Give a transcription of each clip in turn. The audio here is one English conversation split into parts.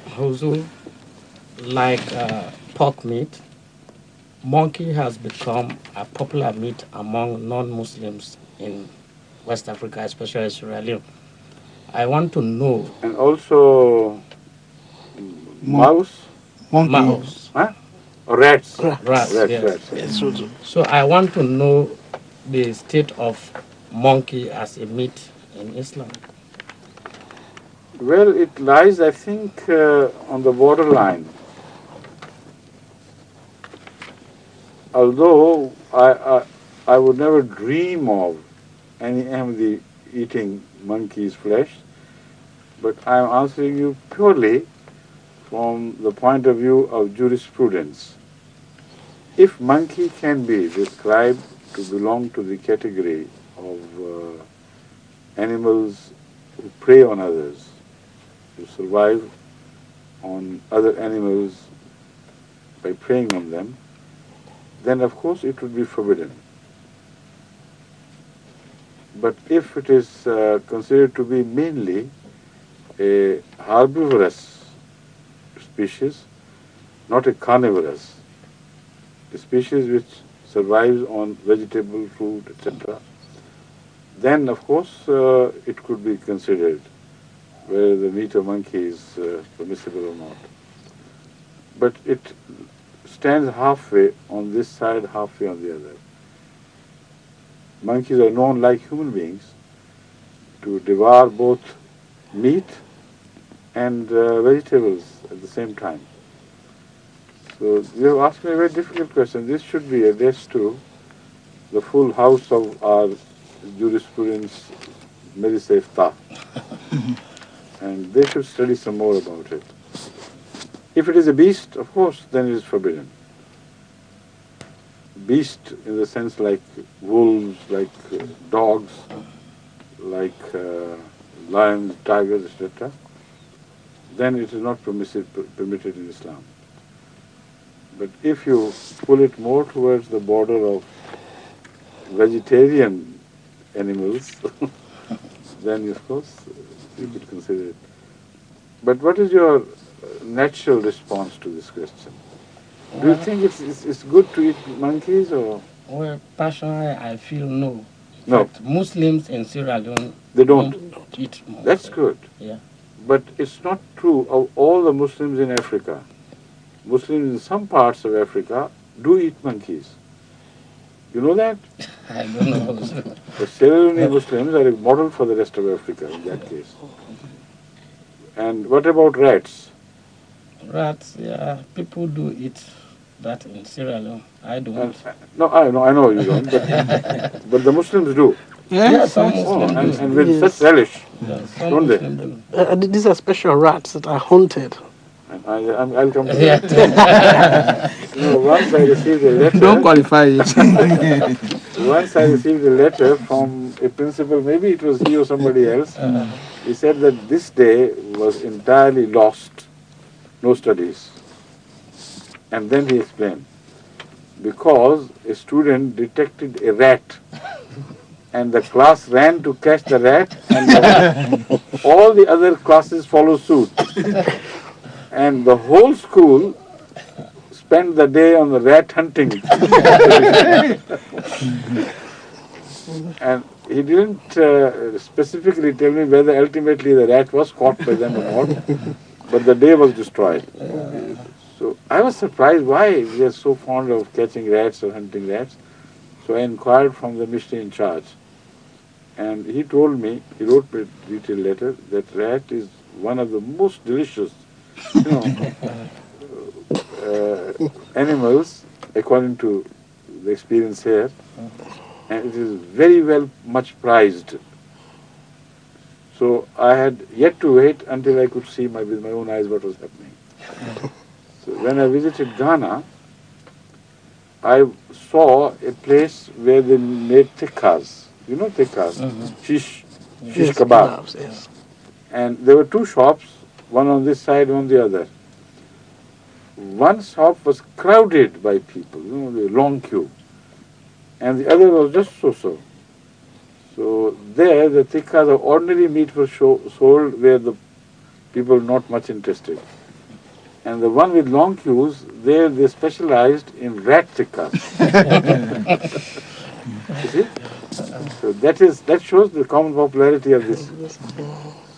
Hazoor, like pork meat, monkey has become a popular meat among non-Muslims in West Africa, especially Sierra Leone. I want to know And also mouse, Monkey. mouse, huh? Or rats. rats, Rats. yes. Rats. Yes, so, So I want to know the state of monkey as a meat in Islam. Well, it lies, I think, on the borderline. Although I would never dream of any Ahmadi eating monkey's flesh, but I am answering you purely from the point of view of jurisprudence. If monkey can be described to belong to the category of animals who prey on others, who survive on other animals by preying on them, then of course it would be forbidden. But if it is considered to be mainly a herbivorous species, not a carnivorous, a species which survives on vegetable, fruit, etc., then of course it could be considered whether the meat of monkey is permissible or not. But it stands halfway on this side, halfway on the other. Monkeys are known, like human beings, to devour both meat and vegetables at the same time. So you have asked me a very difficult question. This should be addressed to the full house of our jurisprudence, Medisefta, and they should study some more about it. If it is a beast, of course, then it is forbidden. Beast in the sense like wolves, like dogs, like lions, tigers, etc., then it is not permitted in Islam. But if you pull it more towards the border of vegetarian animals, then of course you could consider it. But what is your natural response to this question? Do you think it's good to eat monkeys or? Well, personally, I feel no. In No. fact, Muslims in Sierra Leone They don't. eat monkey. That's good. Yeah. But it's not true of all the Muslims in Africa. Muslims in some parts of Africa do eat monkeys. You know that? I don't know. The Sierra Leone Muslims are a model for the rest of Africa in that case. And what about rats? Rats, yeah, people do eat that in Sierra Leone. I don't. No, I know you don't, but the Muslims do. Yeah, some Oh, Muslims do. and with Yes. such relish, Yeah, some don't they? Muslims do. these are special rats that are hunted. And I'll come to Yeah. that. Once I received a letter. Don't qualify it. Once I received a letter from a principal, maybe it was he or somebody else. He said that this day was entirely lost, no studies. And then he explained, because a student detected a rat and the class ran to catch the rat and all the other classes followed suit. And the whole school spent the day on the rat hunting. And he didn't specifically tell me whether ultimately the rat was caught by them or not, but the day was destroyed. So I was surprised why we are so fond of catching rats or hunting rats. So I inquired from the missionary in charge. And he told me, he wrote me a detailed letter, that rat is one of the most delicious animals, according to the experience here, and it is very well much prized. So I had yet to wait until I could see with my own eyes what was happening. So when I visited Ghana, I saw a place where they made tikkas. You know tikkas? Shish kebab. Yes. And there were two shops, one on this side, one on the other. One shop was crowded by people, the long queue. And the other was just so-so. So there, the tikkas of ordinary meat were sold where the people not much interested. And the one with long queues, they specialized in rat tikkahs. You see? So that shows the common popularity of this.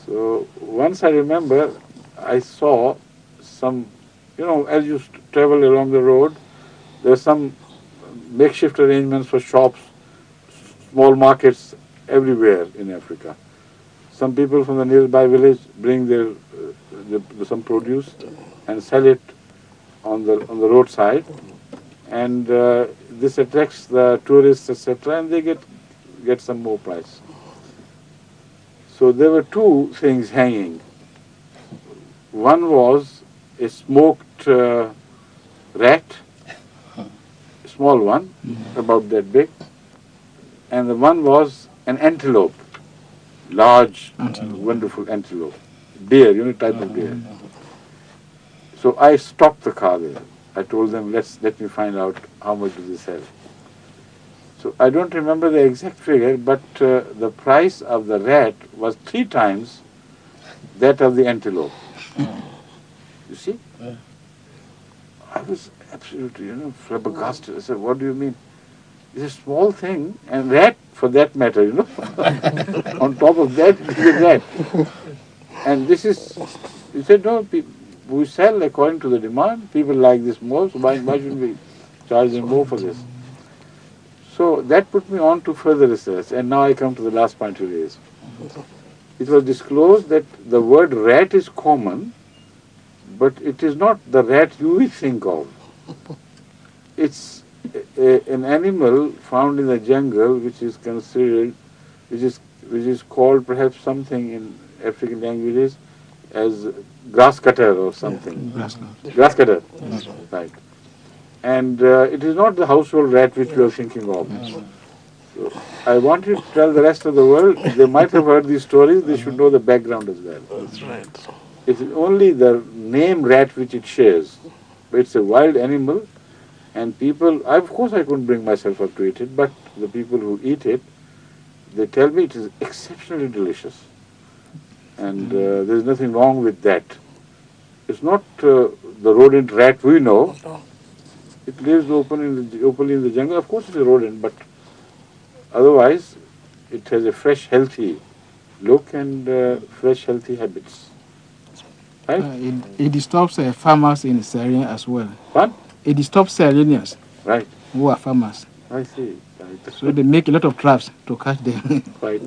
So once I remember, I saw some, as you travel along the road, there are some makeshift arrangements for shops, small markets everywhere in Africa. Some people from the nearby village bring their some produce and sell it on the roadside, and this attracts the tourists, etc., and they get some more price. So there were two things hanging. One was a smoked rat, small one, about that big, and the one was an antelope, large, wonderful antelope, deer, type of deer. So I stopped the car there. I told them, let me find out how much do they sell. So I don't remember the exact figure, but the price of the rat was 3 times that of the antelope. You see? I was absolutely, flabbergasted. I said, what do you mean? It's a small thing, and rat, for that matter, on top of that, it is a rat. And this is, he said, no, we sell according to the demand. People like this more, so why should we charge them more for this? So that put me on to further research, and now I come to the last point you raised. It was disclosed that the word rat is common, but it is not the rat you will think of. It's an animal found in the jungle which is considered, which is called perhaps something in African languages as grass cutter or something. Grass cutter. Right. And it is not the household rat which you are thinking of. So I wanted to tell the rest of the world, they might have heard these stories, they should know the background as well. That's right. It is only the name rat which it shares. But it's a wild animal, and people, of course I couldn't bring myself up to eat it, but the people who eat it, they tell me it is exceptionally delicious. And there's nothing wrong with that. It's not the rodent rat we know. It lives openly in the jungle. Of course it's a rodent, but otherwise it has a fresh, healthy look and fresh, healthy habits. Right? It disturbs farmers in this area as well. What? It disturbs Sierranians Right. who are farmers. I see. Right. So they make a lot of traps to catch them. Right.